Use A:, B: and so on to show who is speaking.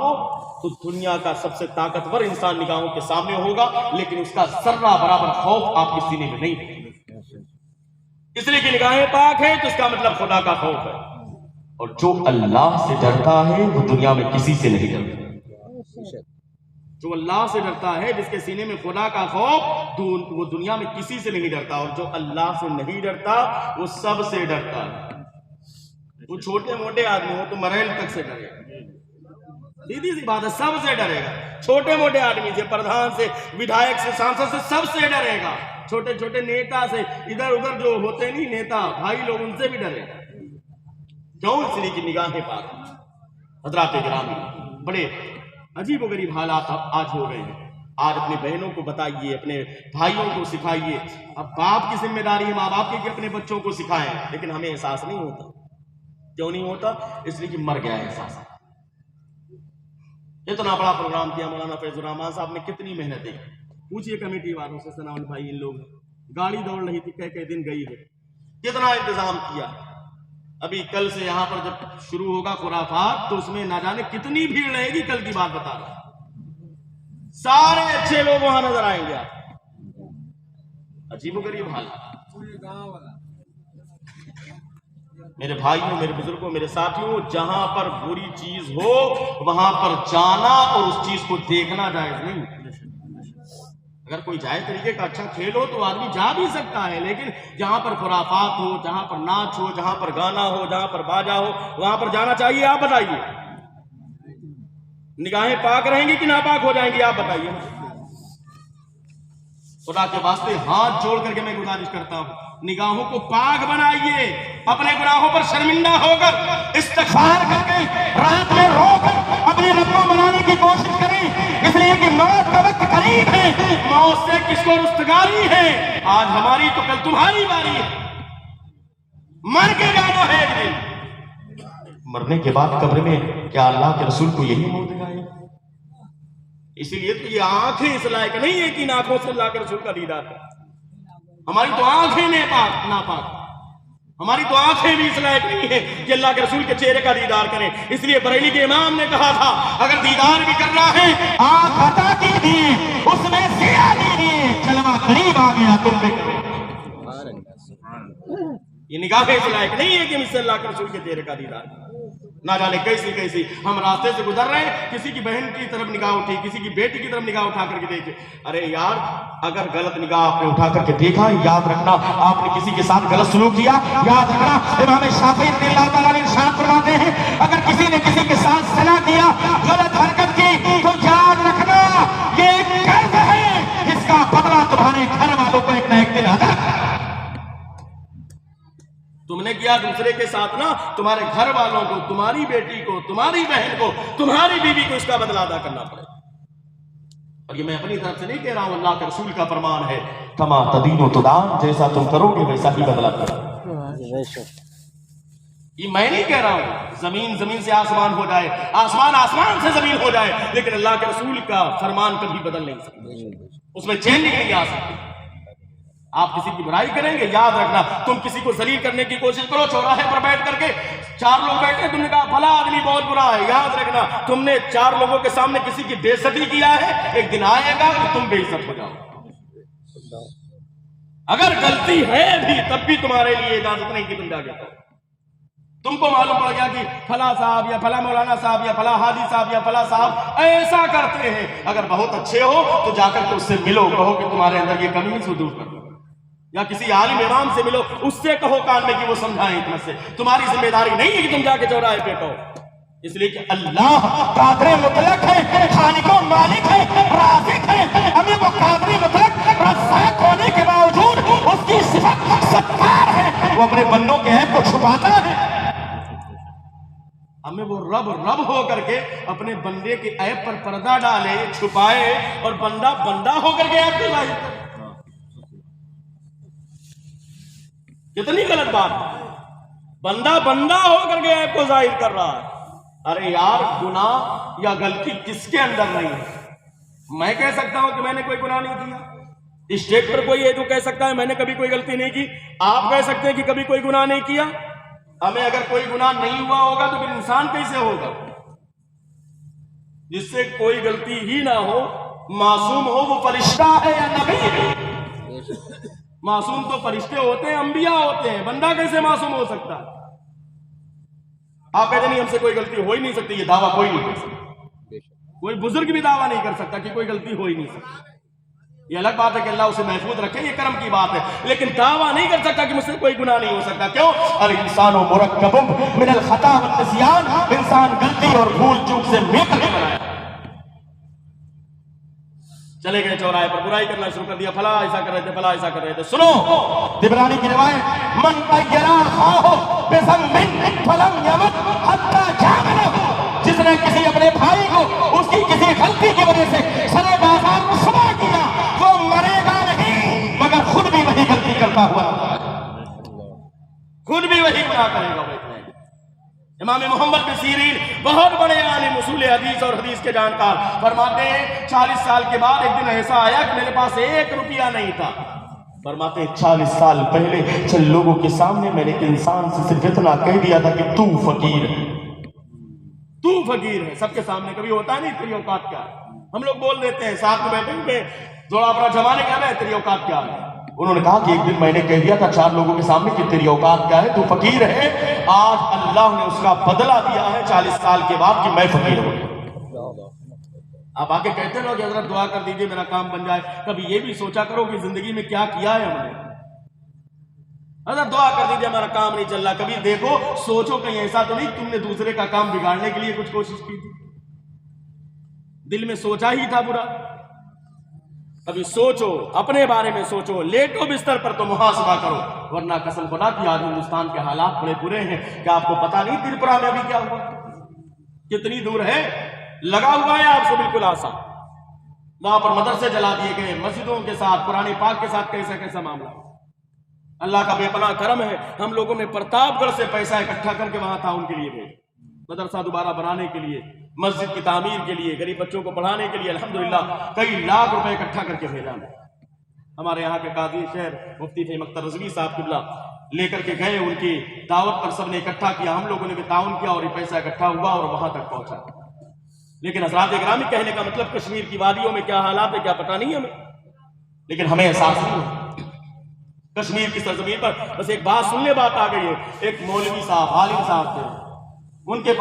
A: ہو تو دنیا کا سب سے طاقتور انسان نگاہوں کے سامنے ہوگا، لیکن اس کا ذرہ برابر خوف آپ کے سینے میں نہیں ہے۔ اس لیے کہ نگاہیں پاک ہیں تو اس کا مطلب خدا کا خوف ہے، اور جو اللہ سے ڈرتا ہے وہ دنیا میں کسی سے نہیں ڈرتا۔ جو اللہ سے ڈرتا ہے، جس کے سینے میں خدا کا خوف، وہ دنیا میں کسی سے نہیں ڈرتا، اور جو اللہ سے نہیں ڈرتا وہ سب سے ڈرتا ہے۔ وہ چھوٹے موٹے آدمی ہو تو مریل تک سے ڈرے گا، سیدھی سی بات ہے، سب سے ڈرے گا۔ چھوٹے موٹے آدمی سے، پردھان سے، ودھایک سے، سانسد سے، سب سے ڈرے گا۔ چھوٹے چھوٹے نیتا سے، ادھر ادھر جو ہوتے نہیں نیتا بھائی لوگ، ان سے بھی ڈرے گا۔ کیوں؟ اس لیے کہ نگاہیں پاک ہیں۔ حضرات گرامی، بڑے عجیب و غریب حالات آج ہو گئے ہیں۔ آج اپنے بہنوں کو بتائیے، اپنے بھائیوں کو سکھائیے۔ اب باپ کی ذمہ داری ہے، ماں باپ کی، کہ اپنے بچوں کو سکھائیں، لیکن ہمیں احساس نہیں ہوتا۔ کیوں نہیں ہوتا؟ اس لیے کہ مر گیا ہے احساس۔ اتنا بڑا پروگرام کیا مولانا فیض الرحمان صاحب نے، کتنی محنتیں، پوچھئے کمیٹی والوں سے، ثناء بھائی، ان لوگ گاڑی دوڑ رہی تھی، کئی دن گئی ہے، کتنا انتظام کیا۔ ابھی کل سے یہاں پر جب شروع ہوگا خرافات، تو اس میں نہ جانے کتنی بھیڑ رہے گی، کل کی بات بتا رہا ہوں۔ سارے اچھے لوگ وہاں نظر آئیں گے آپ۔ عجیب و غریب حالات۔ میرے بھائیوں، میرے بزرگوں، میرے ساتھیوں، جہاں پر بری چیز ہو وہاں پر جانا اور اس چیز کو دیکھنا جائز نہیں۔ اگر کوئی جائز طریقے کا اچھا کھیل ہو تو آدمی جا بھی سکتا ہے، لیکن جہاں پر خرافات ہو، جہاں پر ناچ ہو، جہاں پر گانا ہو، جہاں پر باجا ہو، وہاں پر جانا چاہیے؟ آپ بتائیے۔ نگاہیں پاک رہیں گی کہ ناپاک ہو جائیں گی؟ آپ بتائیے۔ خدا کے واسطے ہاتھ جوڑ کر کے میں گزارش کرتا ہوں، نگاہوں کو پاک بنائیے، اپنے گناہوں پر شرمندہ ہو کر استغفار کر کے رات میں رو کر اپنے رب کو منانے کی کوشش کریں، اس لیے کہ موت کا وقت قریب ہے۔ موت سے کس کو رستگاری ہے؟ آج ہماری تو کل تمہاری باری ہے۔ مر کے جانا ہے ایک دن۔ مرنے کے بعد قبر میں کیا اللہ کے رسول کو یہی موت دکھائے؟ اسی لیے تو یہ آنکھیں اس لائق نہیں ہے کہ ان آنکھوں سے اللہ کے رسول کا دیدار ہے۔ ہماری تو آنکھیں ناپاک، ہماری تو آنکھیں بھی اس لائق نہیں ہے کہ اللہ کے رسول کے چہرے کا دیدار کریں۔ اس لیے بریلی کے امام نے کہا تھا، اگر دیدار بھی کرنا ہے آنکھ عطا کیجیے، اس میں سیاہ دیجیے، چلوا قریب آ گیا تم پہ کرے۔ یہ نگاہیں اس لائق نہیں ہے کہ ہم اس سے اللہ کے رسول کے چہرے کا دیدار کریں۔ نہ جانے کیسی ہم راستے سے گزر رہے ہیں، کسی کی بہن کی طرف نگاہ اٹھی، کسی کی بیٹی کی طرف نگاہ اٹھا کر کے دیکھے، ارے یار اگر غلط نگاہ آپ نے اٹھا کر کے دیکھا، یاد رکھنا آپ نے کسی کے ساتھ غلط سلوک کیا۔ یاد رکھنا امام شافعی رضی اللہ تعالیٰ ارشاد فرماتے ہیں، اگر کسی نے کسی کے ساتھ صلح کیا، غلط حرکت کی، تو یاد رکھنا یہ ایک قرض ہے جس کا بدلہ تمہارے گھر والوں کو ایک نہ ایک دن ادا کرنا۔ تم نے کیا دوسرے کے ساتھ نا، تمہارے گھر والوں کو، تمہاری بیٹی کو، تمہاری بہن کو، تمہاری بیوی کو اس کا بدلہ ادا کرنا پڑے۔ اور یہ میں اپنی طرف سے نہیں کہہ رہا ہوں، اللہ کے رسول کا فرمان ہے، کما تدین و تدان، جیسا تم کرو گے ویسا ہی بدلہ کرو۔ یہ میں نہیں کہہ رہا ہوں زمین سے آسمان ہو جائے، آسمان سے زمین ہو جائے، لیکن اللہ کے رسول کا فرمان کبھی بدل نہیں سکتا، اس میں چینج نہیں آ سکتی۔ آپ کسی کی برائی کریں گے، یاد رکھنا تم کسی کو ذلیل کرنے کی کوشش کرو، چوراہے پر بیٹھ کر کے 4 لوگ بیٹھے، تم نے کہا فلاں آدمی بہت برا ہے، یاد رکھنا تم نے 4 لوگوں کے سامنے کسی کی بے عزتی کیا ہے، ایک دن آئے گا کہ تم بے عزت ہو جاؤ۔ اگر غلطی ہے بھی تب بھی تمہارے لیے اجازت نہیں کہ تم جا کے کرو۔ تم کو معلوم پڑ گیا کہ فلاں صاحب یا فلاں مولانا صاحب یا فلاں حاجی صاحب یا فلاں صاحب ایسا کرتے ہیں، اگر بہت اچھے ہو تو جا کر کے اس سے ملو، کہو کہ تمہارے اندر یہ کمی ہے، دور کرو، یا کسی عالم امام سے ملو، اس سے کہو کان میں کہ وہ سمجھائیں حکمت سے۔ تمہاری ذمہ داری نہیں ہے کہ تم جا کے چوراہے پہ کہو، اس لیے کہ اللہ قادر مطلق ہے، خالق و مالک ہے، رازق ہے، ہمیں وہ قادر مطلق رزاق ہونے کے باوجود اس کی صفت ستار ہے، وہ اپنے بندوں کے عیب کو چھپاتا ہے۔ ہمیں وہ رب ہو کر کے اپنے بندے کے عیب پر پردہ ڈالے، چھپائے، اور بندہ ہو کر کے عیب کو ظاہر کرے۔ کتنی غلط بات ہے، بندہ ہو کر کے عیب کو ظاہر کر رہا ہے۔ ارے یار گناہ یا غلطی کس کے اندر نہیں ہے؟ میں کہہ سکتا ہوں کہ میں نے کوئی گناہ نہیں کیا، اسٹیج پر کوئی ہے جو کہہ سکتا ہے میں نے کبھی کوئی غلطی نہیں کی، آپ کہہ سکتے ہیں کہ کبھی کوئی گناہ نہیں کیا۔ ہمیں اگر کوئی گناہ نہیں ہوا ہوگا تو پھر انسان کیسے ہوگا؟ جس سے کوئی غلطی ہی نہ ہو، معصوم ہو، وہ فرشتہ ہے یا نبی ہے؟ معصوم تو فرشتے ہوتے ہیں، انبیاء ہوتے ہیں، بندہ کیسے معصوم ہو سکتا ہے؟ آپ کہتے نہیں ہم سے کوئی غلطی ہو ہی نہیں سکتی، یہ دعویٰ کوئی نہیں کر سکتا، کوئی بزرگ بھی دعویٰ نہیں کر سکتا کہ کوئی غلطی ہو ہی نہیں سکتی۔ یہ الگ بات ہے کہ اللہ اسے محفوظ رکھے، یہ کرم کی بات ہے، لیکن دعویٰ نہیں کر سکتا کہ مجھ سے کوئی گناہ نہیں ہو سکتا۔ کیوں؟ الانسان مرکب من الخطا والنسیان، انسان غلطی اور بھول چوک سے مل کر بنایا۔ چلے گئے چوراہے پر، برائی کرنا شروع کر دیا، فلاں ایسا کر رہے تھے، فلاں ایسا کر رہے تھے۔ سنو طبرانی کی روایت، من طیرا خواہ بذنب فلم یمت حتی جامنہ، جس نے کسی اپنے بھائی کو اس کی کسی غلطی کی وجہ سے سرے بازار رسوا کیا، وہ مرے گا نہیں مگر خود بھی وہی غلطی کرتا ہوا، خود بھی وہی گناہ کرے گا۔ امام محمد بن سیرین بہت بڑے عالم اصول حدیث اور حدیث کے جانکار، فرماتے ہیں 40 سال کے بعد ایک دن ایسا آیا کہ میرے پاس 1 روپیہ نہیں تھا۔ فرماتے ہیں 40 سال پہلے چند لوگوں کے سامنے میں نے ایک انسان سے صرف اتنا کہہ دیا تھا کہ تو فقیر ہے، تو فقیر ہے۔ سب کے سامنے کبھی ہوتا نہیں تیری اوقات کیا ہے؟ ہم لوگ بول دیتے ہیں ساتھ میں بیٹھے ہوئے، تھوڑا اپنا جمانے کا ہے تیری اوقات کیا ہے۔ انہوں نے کہا کہ ایک دن میں نے کہہ دیا تھا 4 لوگوں کے سامنے کہ تیری اوقات کیا ہے، تو فقیر ہے۔ آج اللہ نے اس کا بدلہ دیا ہے 40 سال کے بعد کہ میں فقیر ہوں۔ آپ آگے کہتے رہو کہ حضرت دعا کر دیجئے میرا کام بن جائے، کبھی یہ بھی سوچا کرو کہ زندگی میں کیا کیا ہے ہم نے۔ حضرت دعا کر دیجئے میرا کام نہیں چل رہا، کبھی دیکھو سوچو کہیں ایسا تو نہیں تم نے دوسرے کا کام بگاڑنے کے لیے کچھ کوشش کی تھی، دل میں سوچا ہی تھا برا۔ ابھی سوچو، اپنے بارے میں سوچو، لیٹو بستر پر تو محاسبہ کرو، ورنہ قسم خدا کی آج ہندوستان کے حالات بڑے برے ہیں کہ آپ کو پتہ نہیں تریپورہ میں ابھی کیا ہوا، کتنی دور ہے، لگا ہوا ہے آپ سے بالکل آسان۔ وہاں پر مدرسے جلا دیے گئے، مسجدوں کے ساتھ، قرآن پاک کے ساتھ کیسا کیسا معاملہ۔ اللہ کا بے پناہ کرم ہے، ہم لوگوں نے پرتاپ گڑھ سے پیسہ اکٹھا کر کے وہاں تعاون کے لیے بھیجا، مدرسہ دوبارہ بنانے کے لیے، مسجد کی تعمیر کے لیے، غریب بچوں کو پڑھانے کے لیے، الحمدللہ کئی لاکھ روپے اکٹھا کر کے بھیجا۔ ہمارے یہاں کے قاضی شہر مفتی فہیم اختر رضوی صاحب قبلہ لے کر کے گئے، ان کی دعوت پر سب نے اکٹھا کیا، ہم لوگوں نے بھی تعاون کیا اور یہ پیسہ اکٹھا ہوا اور وہاں تک پہنچا۔ لیکن حضرات گرامی، کہنے کا مطلب کشمیر کی وادیوں میں کیا حالات ہے کیا پتہ نہیں ہمیں، لیکن ہمیں احساس نہیں ہے۔ کشمیر کی سرزمین پر بس ایک بات سننے بات آ گئی ہے، ایک مولوی صاحب عالم صاحب تھے، ان کے